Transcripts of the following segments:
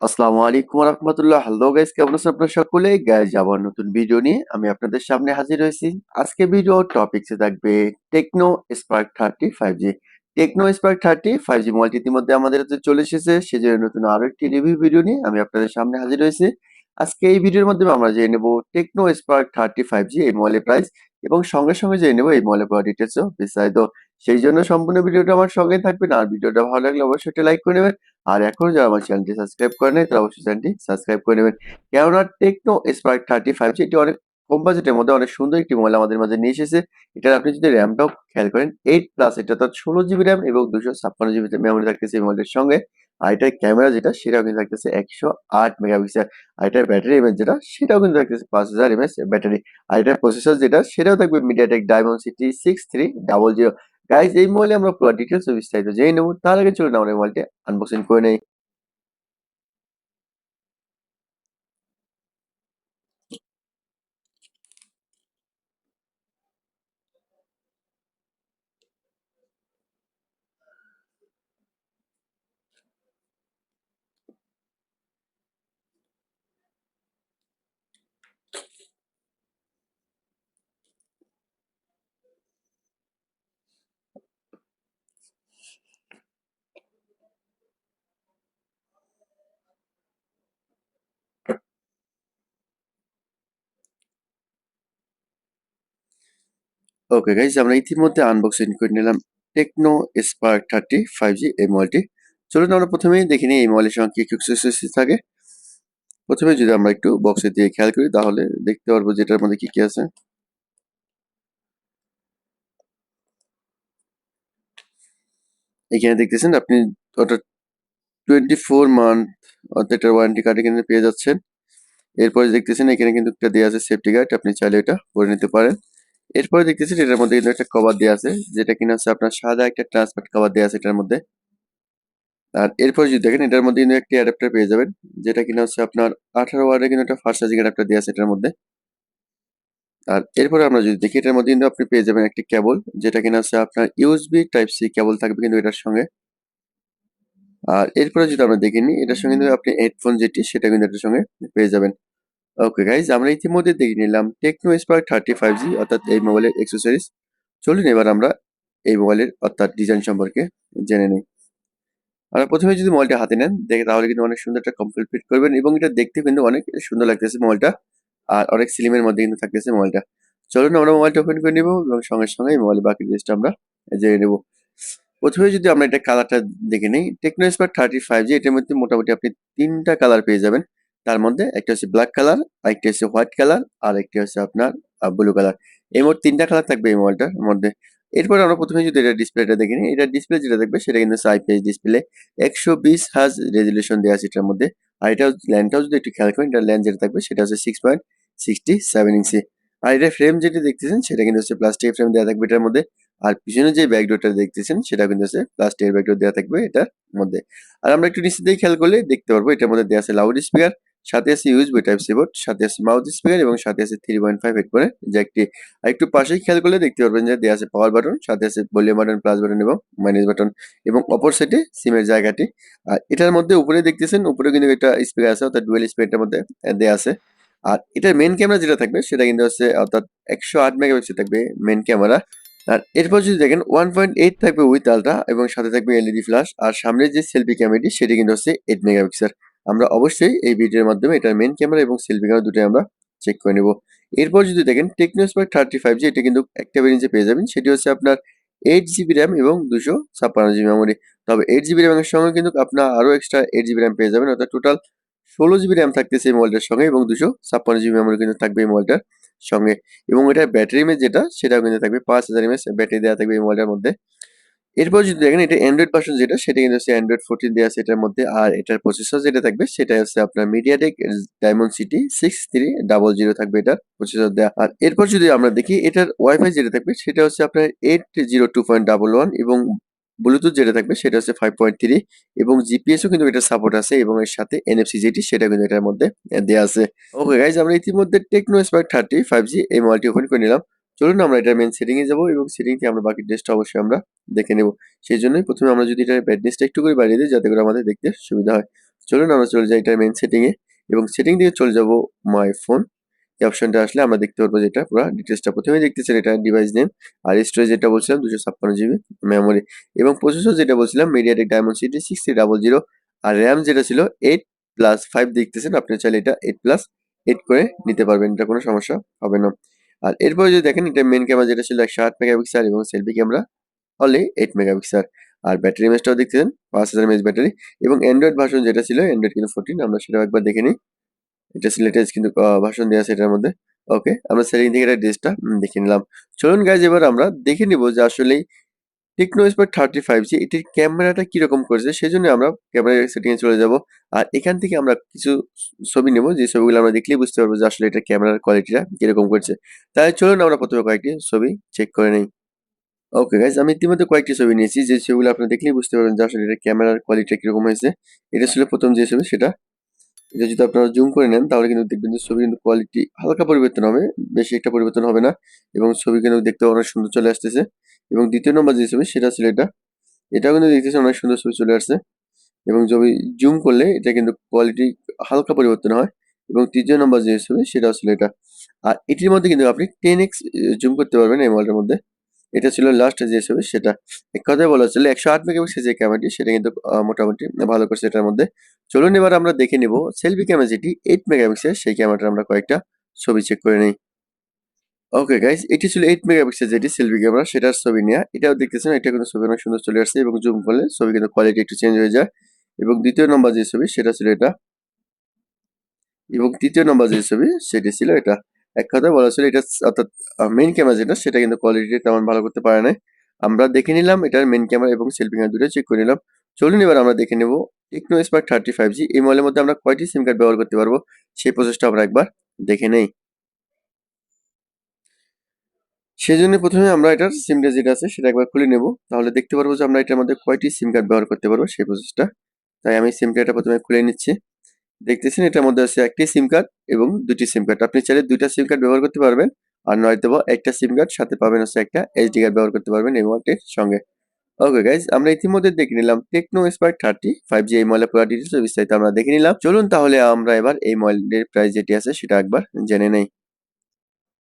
আসসালামু আলাইকুম রাহমাতুল্লাহ। হ্যালো গাইস, কেমন আছেন আপনারা সকলে? গাইস, আবার নতুন ভিডিও নিয়ে আমি আপনাদের সামনে হাজির হয়েছি। আজকে ভিডিও টপিকসে থাকবে Tecno Spark 30 5G। Tecno Spark 30 5G মোবাইলটি ইতিমধ্যে আমাদের হাতে চলে এসেছে, সেজন্য নতুন আরো একটি রিভিউ ভিডিও নিয়ে আমি আপনাদের সামনে হাজির হয়েছি। আজকে এই ভিডিওর মাধ্যমে আমরা জেনে নেব টেকনো স্পার্ক 30 5G এই মোবাইলের প্রাইস, এবং সঙ্গে সঙ্গে জেনে নেব এই মোবাইলের পুরো ডিটেলসও বিস্তারিত। সেই জন্য সম্পূর্ণ ভিডিওটা আমার সঙ্গেই থাকবেন, আর ভিডিওটা ভালো লাগলে অবশ্যই একটা লাইক করে নেবেন। আর এখনো যারা আমার চ্যানেলটি সাবস্ক্রাইব করে নাই, তারা অবশ্যই চ্যানেলটি সাবস্ক্রাইব করে নেবেন। কেননা টেকনো স্পার্ক 35 এটি অনেক কম বাজেটের মধ্যে অনেক সুন্দর একটি মোবাইল আমাদের মাঝে নিয়ে এসেছে। এটার আপনি যদি র্যামটাও খেয়াল করেন 8+, এটা অর্থাৎ 16 জিবি র্যাম এবং 256 জিবি মেমোরি থাকতেছে এই মোবাইলের সঙ্গে। আর এটার ক্যামেরা যেটা সেটাও কিন্তু থাকতেছে 108 মেগাপিক্সেল। আর এটার ব্যাটারি এমএচ যেটা সেটাও কিন্তু থাকতেছে 5000 mAh ব্যাটারি। আর এটার প্রসেসর যেটা সেটাও থাকবে মিডিয়াটেক ডায়মন্ডসিটি 6300। গাইজ, এই মোবাইলে আমরা পুরো ডিটেলস ও বিস্তারিত জেনে নেবো। তার আগে চলুন আমরা এই মোবাইলটি আনবক্সিং করে নেই। ওকে গাইজ, আমরা ইতিমধ্যে আনবক্সিং করে নিলাম টেকনো স্পার্ক 35G এই মোবাইলটি। চলুন আমরা প্রথমেই দেখে নিই এই মোবাইলের সঙ্গে কি কি accessories থাকে। প্রথমে যদি আমরা একটু বক্সের দিকে খেয়াল করি তাহলে দেখতে পারবো যে এটার মধ্যে কি কি আছে। এখানে দেখতেছেন আপনি ওটা 24 মান্থ অর্থাৎ এটার ওয়ারেন্টি কার্ডে কিন্তু পেয়ে যাচ্ছেন। এরপরে দেখতেছেন এখানে কিন্তু একটা দেওয়া আছে সেফটি গার্ড, আপনি চাইলে এটা পরে নিতে পারেন। এরপরে দেখতেছেন এটার মধ্যে কিন্তু একটা কভার দেওয়া আছে, যেটা কিনা হচ্ছে আপনার সাদা একটা ট্রান্সপারেন্ট কভার দেওয়া আছে এটার মধ্যে। আর এরপরে যদি দেখেন এটার মধ্যে কিন্তু একটি অ্যাডাপ্টার পেয়ে যাবেন, যেটা কিনা হচ্ছে আপনার 18 ওয়াটের কিন্তু একটা ফাস্ট চার্জিং অ্যাডাপ্টার দেওয়া আছে এটার মধ্যে। আর এরপরে আমরা যদি দেখি এটার মধ্যে কিন্তু আপনি পেয়ে যাবেন একটি কেবল, যেটা কিনা হচ্ছে আপনার ইউএসবি টাইপ সি কেবল থাকবে কিন্তু এটার সঙ্গে। আর এরপরে যদি আমরা দেখে নিই এটার সঙ্গে কিন্তু আপনি হেডফোন যেটি সেটা কিন্তু এটার সঙ্গে পেয়ে যাবেন। ওকে গাইজ, আমরা ইতিমধ্যে দেখে নিলাম টেকনো স্পার্ক 35G অর্থাৎ এই মোবাইলের অ্যাক্সেসরিজ। চলুন এবার আমরা এই মোবাইলের অর্থাৎ ডিজাইন সম্পর্কে জেনে নিই। আর প্রথমে যদি মোবাইলটা হাতে নেন দেখে তাহলে কিন্তু অনেক সুন্দর একটা কমপ্লিট ফিট করবেন, এবং এটা দেখতে কিন্তু অনেক সুন্দর লাগতেছে মোবাইলটা। আর অনেক স্লিমের মধ্যে কিন্তু থাকতেছে মোবাইলটা। চলুন আমরা মোবাইলটা ওপেন করে নিব এবং সঙ্গে সঙ্গে মোবাইলের বাকি জিনিসটা আমরা জেনে নেব। প্রথমে যদি আমরা এটা কালারটা দেখে নিই, টেকনো স্পার্ক 35G এটার মধ্যে মোটামুটি আপনি তিনটা কালার পেয়ে যাবেন। তার মধ্যে একটা হচ্ছে ব্ল্যাক কালার, আরেকটি হচ্ছে হোয়াইট কালার, আর একটি হচ্ছে আপনার ব্লু কালার। এই মোট তিনটা কালার থাকবে এই মোবাইলটার মধ্যে। এরপর আমরা প্রথমে যদি এটা ডিসপ্লেটা দেখে নিই, এটার ডিসপ্লে যেটা থাকবে সেটা কিন্তু আইপিএস ডিসপ্লে। 120 হার্জ রেজুলেশন দেওয়া আছে এটার মধ্যে। আর এটা ল্যান্ডটাও যদি একটু খেয়াল করেন, এটার ল্যান্ড যেটা থাকবে সেটা হচ্ছে 6.67 ইঞ্চি। আর এটার ফ্রেম যেটা দেখতেছেন সেটা কিন্তু হচ্ছে প্লাস্টিক ফ্রেম দেওয়া থাকবে এটার মধ্যে। আর পিছনে যে ব্যাকডোরটা দেখতেছেন সেটা কিন্তু আছে প্লাস্টিকের ব্যাকডোর দেওয়া থাকবে এটার মধ্যে। আর আমরা একটু নিচে দিয়ে খেয়াল করলে দেখতে পারবো এটার মধ্যে দেওয়া আছে লাউড স্পিকার, সাথে আছে ইউএসবি টাইপ সি পোর্ট, সাথে আছে মাউথ স্পিকার এবং সাথে আছে 3.5 হেডফোনের জ্যাকটি। আর একটু পাশেই খেয়াল করলে দেখতে পারবেন যে দেওয়া আছে পাওয়ার বাটন, সাথে আছে ভলিউম বাটন, প্লাস বাটন এবং মাইনাস বাটন, এবং অপর সাইডে সিমের জায়গাটি। আর এটার মধ্যে উপরে দেখতেছেন উপরে কিন্তু একটা স্পিকার আছে, অর্থাৎ ডুয়েল স্পিকারটার মধ্যে দেওয়া আছে। আর এটার মেন ক্যামেরা যেটা থাকবে সেটা কিন্তু হচ্ছে অর্থাৎ 108 মেগাপিক্সেল থাকবে মেন ক্যামেরা। আর এরপর যদি দেখেন 1.8 থাকবে উইথ আলট্রা এবং সাথে থাকবে এলইডি ফ্ল্যাশ। আর সামনের যে সেলফি ক্যামেরাটি সেটি কিন্তু হচ্ছে 8 মেগাপিক্সেল। আমরা অবশ্যই এই ভিডিওর মাধ্যমে এটার মেন ক্যামেরা এবং সেলফি ক্যামেরা দুটোই আমরা চেক করে নেব। এরপর যদি দেখেন টেকনো স্পার্ক 35G এটা কিন্তু একটা ভেরিয়েন্টে পেয়ে যাবেন, সেটি হচ্ছে আপনার 8 জিবি র্যাম এবং 256 জিবি মেমোরি। তবে 8 জিবি র্যামের সঙ্গে কিন্তু আপনার আরও এক্সট্রা 8 জিবি র্যাম পেয়ে যাবেন, অর্থাৎ টোটাল 16 জিবি র্যাম থাকতেছে এই মোবাইলটার সঙ্গে, এবং 256 জিবি মেমোরি কিন্তু থাকবে এই মোবাইলটার সঙ্গে। এবং এটার ব্যাটারি এমএচ যেটা সেটাও কিন্তু থাকবে 5000 mAh ব্যাটারি দেওয়া থাকবে এই মোবাইলটার মধ্যে। এরপর যদি দেখেন এটা অ্যান্ড্রয়েড ভার্সন যেটা সেটা কিন্তু হচ্ছে অ্যান্ড্রয়েড 14 দেওয়া আছে এটার মধ্যে। আর এটার প্রসেসর যেটা থাকবে সেটা হচ্ছে আপনার মিডিয়াটেক ডায়মন্ডসিটি 6300 থাকবে এটার প্রসেসর দেওয়া। আর এরপর যদি আমরা দেখি এটার ওয়াইফাই যেটা থাকবে সেটা হচ্ছে আপনার 802.11, এবং ব্লুটুথ যেটা থাকবে সেটা হচ্ছে 5.3, এবং জিপিএসও কিন্তু এটা সাপোর্ট আছে, এবং এর সাথে এনএফসি যেটি সেটা কিন্তু এটার মধ্যে দেওয়া আছে। ওকে গাইজ, আমরা ইতিমধ্যে টেকনো স্পার্ক 35G এই মোবাইলটি ওপেন করে নিলাম। চলুন আমরা এটার মেন সেটিং এ যাবো, এবং সেটিং থেকে আমরা বাকি ড্রেসটা অবশ্যই আমরা দেখে নেব। সেই জন্যই প্রথমে আমরা যদি এটার ব্রাইটনেসটা একটু করে বাড়িয়ে দিই যাতে করে আমাদের দেখতে সুবিধা হয়। চলুন আমরা চলে যাই এটার মেইন সেটিংয়ে এবং সেটিং থেকে চলে যাব মাই ফোন। এই অপশনটা আসলে আমরা দেখতে পারবো যে এটা পুরো ডিটেলসটা প্রথমেই দেখতেছেন এটা ডিভাইস নেম আর স্টোরেজ যেটা বলছিলাম 256 জিবি মেমোরি এবং প্রসেসর যেটা বলছিলাম মিডিয়াটেক ডায়মন্ডসিটি 6300 আর র্যাম যেটা ছিল 8+5 দেখতেছেন আপনি চাইলে এটা 8+8 করে নিতে পারবেন, এটা কোনো সমস্যা হবে না। আর এরপরে যদি দেখেন এটা মেইন ক্যামেরা যেটা ছিল 108 মেগাপিক্সেল এবং সেলফি ক্যামেরা অনলি 8 মেগাপিক্সেল আর ব্যাটারি এমএএইচটাও দেখতেছেন 5000 mAh ব্যাটারি এবং অ্যান্ড্রয়েড ভার্সন যেটা ছিল অ্যান্ড্রয়েড কিন্তু 14 আমরা সেটাও একবার দেখে নিই। এটা লেটেস্ট কিন্তু ভার্সন দেওয়া আছে এটার মধ্যে। ওকে, আমরা সেটিং থেকে এটা ড্রেসটা দেখে নিলাম। চলুন গাইজ এবার আমরা দেখে নিব যে আসলেই টেকনো স্পার্ক 35G এটির ক্যামেরাটা কিরকম করেছে, সেজন্য আমরা ক্যামেরা সেটিংয়ে চলে যাব আর এখান থেকে আমরা কিছু ছবি নেব যে ছবিগুলো আমরা দেখলেই বুঝতে পারবো যে আসলে এটা ক্যামেরার কোয়ালিটিটা কিরকম করছে। তাই চলুন আমরা প্রথমে কয়েকটি ছবি চেক করে নিই। ওকে গাইজ, আমি ইতিমধ্যে কয়েকটি ছবি নিয়েছি যে ছবিগুলো আপনারা দেখলেই বুঝতে পারবেন যে আসলে এটা ক্যামেরার কোয়ালিটিটা কিরকম হয়েছে। এটা ছিল প্রথম যে ছবি সেটা। এটা যদি আপনারা জুম করে নেন তাহলে কিন্তু দেখবেন যে ছবি কিন্তু কোয়ালিটি হালকা পরিবর্তন হবে, বেশি একটা পরিবর্তন হবে না এবং ছবি কিন্তু দেখতে অনেক সুন্দর চলে আসতেছে। এবং দ্বিতীয় নম্বর যে ছবি সেটা ছিল এটা, এটাও কিন্তু দেখতেছেন অনেক সুন্দর ছবি চলে আসছে এবং ছবি জুম করলে এটা কিন্তু কোয়ালিটি হালকা পরিবর্তন হয়। এবং তৃতীয় নম্বর যে ছবি সেটাও ছিল এটা। আর এটির মধ্যে কিন্তু আপনি 10x জুম করতে পারবেন এই মোবাইলটার মধ্যে। এটা ছিল লাস্ট যে ছবি সেটা। এক কথায় বলা চলে 108 মেগাপিক্সেল যে ক্যামেরাটি সেটা কিন্তু মোটামুটি ভালো করছে এটার মধ্যে। চলুন এবার আমরা দেখে নিব সেলফি ক্যামেরা যেটি 8 মেগাপিক্সেল সেই ক্যামেরাটা আমরা কয়েকটা ছবি চেক করে নিই। ওকে গাইস, এটি ছিল 8 মেগাপিক্সেল যেটি সেলফি ক্যামেরা সেটার ছবি নেওয়া। এটাও দেখতেছেন এটা কিন্তু ছবি অনেক সুন্দর চলে আসছে এবং জুম করলে ছবি কিন্তু কোয়ালিটি একটু চেঞ্জ হয়ে যায়। এবং দ্বিতীয় নম্বর যে ছবি সেটা ছিল এটা এবং তৃতীয় নম্বর যে ছবি সেটি ছিল এটা। এক কথায় বলা ছিল এটা অর্থাৎ মেইন ক্যামেরা যেটা সেটা কিন্তু কোয়ালিটি তেমন ভালো করতে পারে নাই। আমরা দেখে নিলাম এটার মেইন ক্যামেরা এবং সেলফি ক্যামেরা দুটো চেক করে নিলাম। চলুন এবার আমরা দেখে নেব টেকনো স্পার্ক 35G এই মোবাইলের মধ্যে আমরা কয়টি সিম কার্ড ব্যবহার করতে পারবো সেই প্রসেসটা আমরা একবার দেখে নেই। সেজন্য প্রথমে আমরা এটার সিমটা যেটা আছে সেটা একবার খুলে নেব, তাহলে দেখতে পারবো যে আমরা এটার মধ্যে কয়টি সিম কার্ড ব্যবহার করতে পারবো সেই প্রসেসটা। তাই আমি সিমটা এটা প্রথমে খুলে নিচ্ছি। দেখতেছেন এটার মধ্যে আছে একটি সিম কার্ড এবং দুটি সিম কার্ড। আপনি চাইলে দুইটা সিম কার্ড ব্যবহার করতে পারবেন আর নয়তো একটা সিম কার্ড সাথে পাবেন হচ্ছে একটা এইচডি কার্ড ব্যবহার করতে পারবেন এই মোবাইলটির সঙ্গে। ওকে গাইজ, আমরা ইতিমধ্যে দেখে নিলাম টেকনো স্পার্ক 35G এই মোবাইলের পুরো ডিটেলস বিস্তারিত আমরা দেখে নিলাম। চলুন তাহলে আমরা এবার এই মোবাইলের প্রাইস যেটি আছে সেটা একবার জেনে নেই।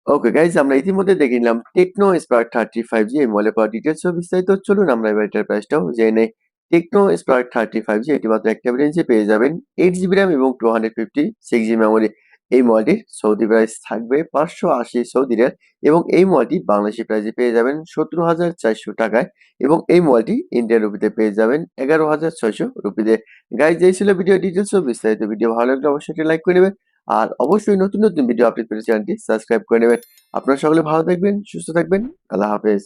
ওকে গাইজ, আমরা ইতিমধ্যে দেখে নিলাম টেকনো স্পার্ক 35G এই মোবাইলের পুরো ডিটেলস বিস্তারিত। চলুন আমরা এবার এটার প্রাইসটাও জেনে নেই। টেকনো স্পার্ক 35G এটি মাত্র একটা ভেরিয়েন্টে পেয়ে যাবেন 8 জিবি র্যাম এবং 256 জিবি মেমোরি। এই মোবাইলটির সৌদি প্রাইস থাকবে 580 সৌদি রিয়াল এবং এই মোবাইলটি বাংলাদেশি প্রাইসে পেয়ে যাবেন 17,400 টাকায় এবং এই মোবাইলটি ইন্ডিয়ান রুপিতে পেয়ে যাবেন 11,600 রুপিতে। গাইজ, এই ছিল ভিডিও ডিটেলস ও বিস্তারিত। ভিডিও ভালো লাগলে অবশ্যই লাইক করে নেবেন আর অবশ্যই নতুন নতুন ভিডিও আপডেট পেতে চ্যানেলটি সাবস্ক্রাইব করে নেবেন। আপনারা সকলে ভালো থাকবেন, সুস্থ থাকবেন। আল্লাহ হাফেজ।